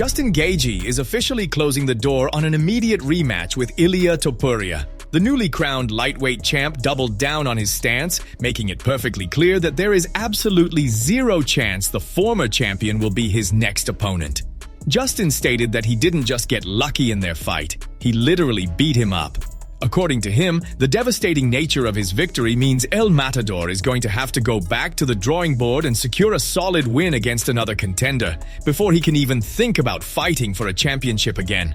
Justin Gaethje is officially closing the door on an immediate rematch with Ilia Topuria. The newly crowned lightweight champ doubled down on his stance, making it perfectly clear that there is absolutely zero chance the former champion will be his next opponent. Justin stated that he didn't just get lucky in their fight, he literally beat him up. According to him, the devastating nature of his victory means El Matador is going to have to go back to the drawing board and secure a solid win against another contender before he can even think about fighting for a championship again.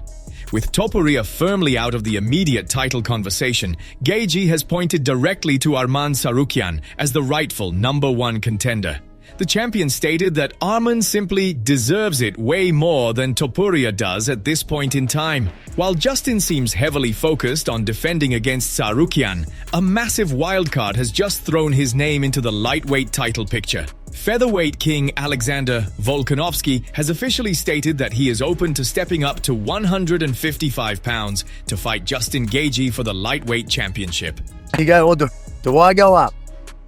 With Topuria firmly out of the immediate title conversation, Gaethje has pointed directly to Arman Tsarukyan as the rightful #1 contender. The champion stated that Arman simply deserves it way more than Topuria does at this point in time. While Justin seems heavily focused on defending against Tsarukyan, a massive wildcard has just thrown his name into the lightweight title picture. Featherweight king Alexander Volkanovski has officially stated that he is open to stepping up to 155 pounds to fight Justin Gaethje for the lightweight championship. You go, do I go up?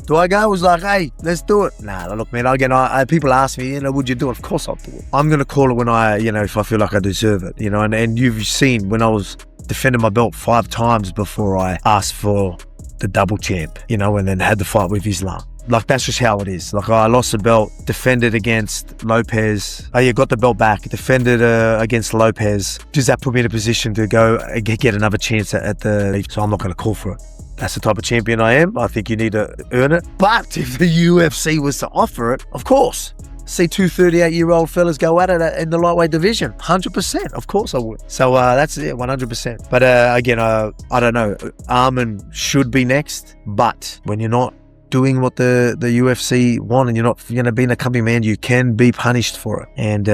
Do I go? I was like, hey, let's do it. Nah, look, man, again, people ask me, would you do it? Of course I'll do it. I'm going to call it when if I feel like I deserve it, and you've seen when I was defending my belt 5 times before I asked for the double champ, and then had the fight with Islam. Like, that's just how it is. Like, I lost the belt, defended against Lopez. Got the belt back, defended against Lopez. Does that put me in a position to go get another chance at the... So I'm not going to call for it. That's the type of champion I am. I think you need to earn it. But if the UFC was to offer it, of course. See 2 38-year-old fellas go at it in the lightweight division. 100%. Of course I would. So that's it, 100%. But again, I don't know. Arman should be next. But when you're not doing what the UFC want and you're not going to be in a company, man, you can be punished for it. And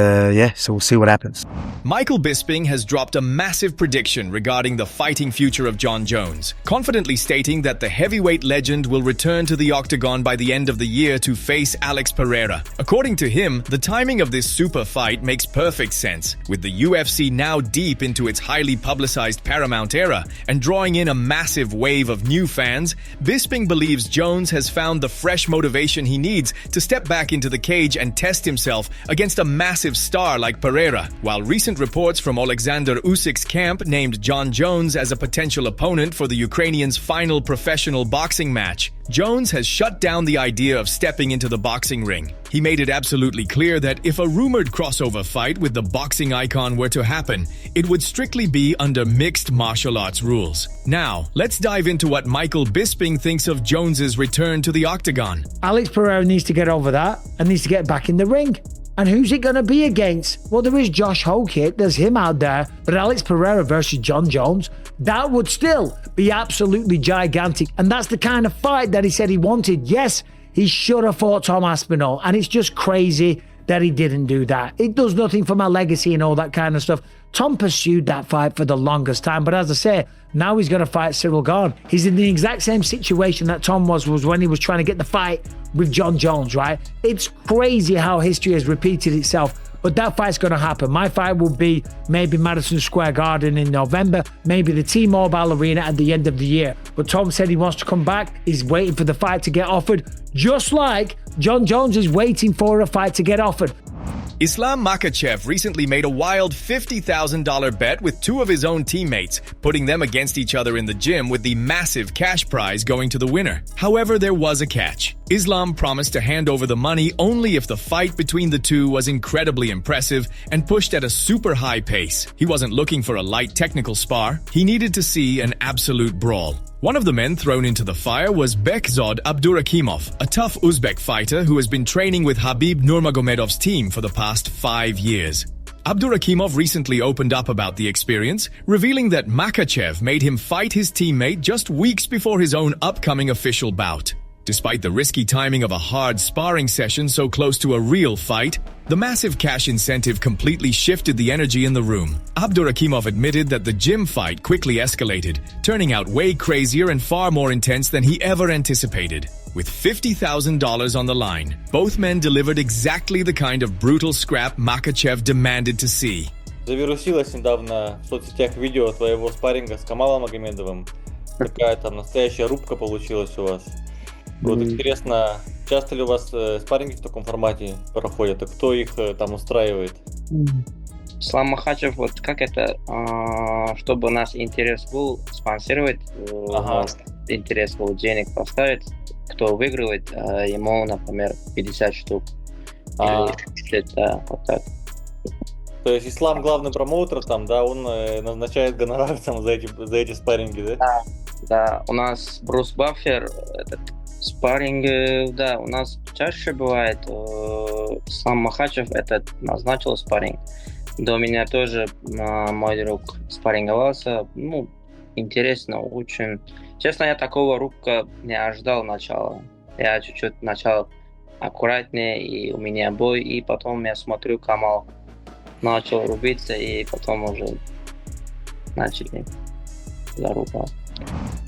so we'll see what happens. Michael Bisping has dropped a massive prediction regarding the fighting future of Jon Jones, confidently stating that the heavyweight legend will return to the octagon by the end of the year to face Alex Pereira. According to him, the timing of this super fight makes perfect sense, with the UFC now deep into its highly publicized Paramount era and drawing in a massive wave of new fans. Bisping believes Jones has found the fresh motivation he needs to step back into the cage and test himself against a massive star like Pereira, while recent reports from Alexander Usyk's camp named Jon Jones as a potential opponent for the Ukrainian's final professional boxing match. Jones has shut down the idea of stepping into the boxing ring. He made it absolutely clear that if a rumored crossover fight with the boxing icon were to happen, it would strictly be under mixed martial arts rules. Now, let's dive into what Michael Bisping thinks of Jones's return to the octagon. Alex Pereira needs to get over that and needs to get back in the ring. And who's it going to be against? Well, there is Josh Hokit, there's him out there, but Alex Pereira versus Jon Jones, that would still be absolutely gigantic. And that's the kind of fight that he said he wanted. Yes, he should have fought Tom Aspinall, and it's just crazy that he didn't do that. It does nothing for my legacy and all that kind of stuff. Tom pursued that fight for the longest time, but as I say, now he's going to fight Cyril Gane. He's in the exact same situation that Tom was when he was trying to get the fight with Jon Jones, right? It's crazy how history has repeated itself, but that fight's going to happen. My fight will be maybe Madison Square Garden in November, maybe the T-Mobile Arena at the end of the year. But Tom said he wants to come back. He's waiting for the fight to get offered, just like Jon Jones is waiting for a fight to get offered. Islam Makhachev recently made a wild $50,000 bet with 2 of his own teammates, putting them against each other in the gym with the massive cash prize going to the winner. However, there was a catch. Islam promised to hand over the money only if the fight between the two was incredibly impressive and pushed at a super high pace. He wasn't looking for a light technical spar. He needed to see an absolute brawl. One of the men thrown into the fire was Bekzod Abdurakhimov, a tough Uzbek fighter who has been training with Khabib Nurmagomedov's team for the past 5 years. Abdurakhimov recently opened up about the experience, revealing that Makhachev made him fight his teammate just weeks before his own upcoming official bout. Despite the risky timing of a hard sparring session so close to a real fight, the massive cash incentive completely shifted the energy in the room. Abdurakhimov admitted that the gym fight quickly escalated, turning out way crazier and far more intense than he ever anticipated. With $50,000 on the line, both men delivered exactly the kind of brutal scrap Makhachev demanded to see. Завирусилось недавно в соцсетях видео твоего спарринга с Камалом Магомедовым. Такая там настоящая рубка получилась у вас. Вот интересно, часто ли у вас спарринги в таком формате проходят, и кто их там устраивает? Ислам Махачев, вот как это, чтобы у нас интерес был, спонсировать, интерес был, денег поставить, кто выигрывает, ему, например, 50 штук. Или это вот так. То есть Ислам главный промоутер там, да, он назначает гонорар там за эти спарринги, да? Да, у нас Брус Баффер, этот спарринг, да, у нас чаще бывает. Ислам Махачев этот назначил спарринг. До меня тоже мой друг спарринговался. Ну, интересно, очень. Честно, я такого рубка не ожидал начала. Я чуть-чуть начал аккуратнее, и у меня бой, и потом я смотрю, Камал начал рубиться, и потом уже начали зарубать.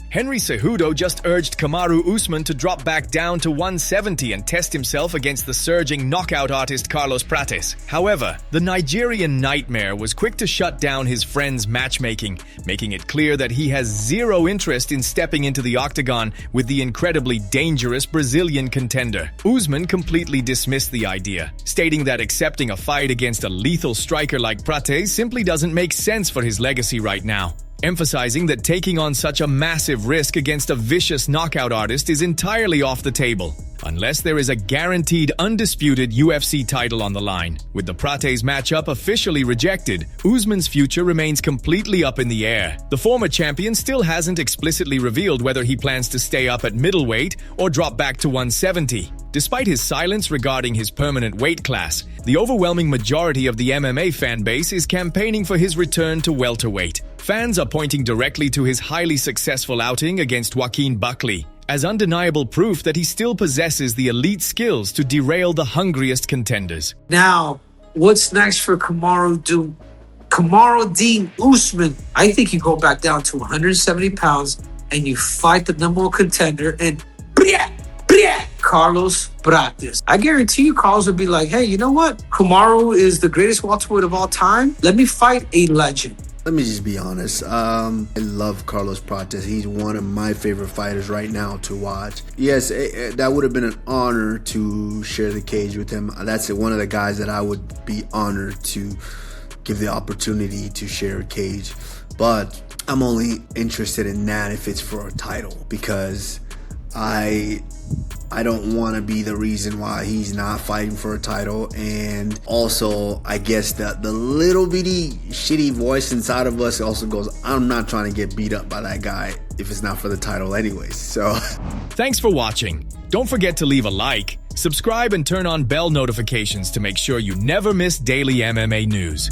Henry Cejudo just urged Kamaru Usman to drop back down to 170 and test himself against the surging knockout artist Carlos Prates. However, the Nigerian nightmare was quick to shut down his friend's matchmaking, making it clear that he has zero interest in stepping into the octagon with the incredibly dangerous Brazilian contender. Usman completely dismissed the idea, stating that accepting a fight against a lethal striker like Prates simply doesn't make sense for his legacy right now, emphasizing that taking on such a massive risk against a vicious knockout artist is entirely off the table, unless there is a guaranteed undisputed UFC title on the line. With the Prates matchup officially rejected, Usman's future remains completely up in the air. The former champion still hasn't explicitly revealed whether he plans to stay up at middleweight or drop back to 170. Despite his silence regarding his permanent weight class, the overwhelming majority of the MMA fan base is campaigning for his return to welterweight. Fans are pointing directly to his highly successful outing against Joaquin Buckley as undeniable proof that he still possesses the elite skills to derail the hungriest contenders. Now, what's next for Kamaru Dean Usman? I think you go back down to 170 pounds and you fight the number one contender and Carlos Prates. I guarantee you Carlos would be like, hey, you know what? Kamaru is the greatest welterweight of all time. Let me fight a legend. Let me just be honest. I love Carlos Prates. He's one of my favorite fighters right now to watch. Yes, that would have been an honor to share the cage with him. That's one of the guys that I would be honored to give the opportunity to share a cage. But I'm only interested in that if it's for a title, because I don't want to be the reason why he's not fighting for a title. And also, I guess that the little bitty shitty voice inside of us also goes, I'm not trying to get beat up by that guy if it's not for the title anyways. So thanks for watching. Don't forget to leave a like, subscribe, and turn on bell notifications to make sure you never miss daily MMA news.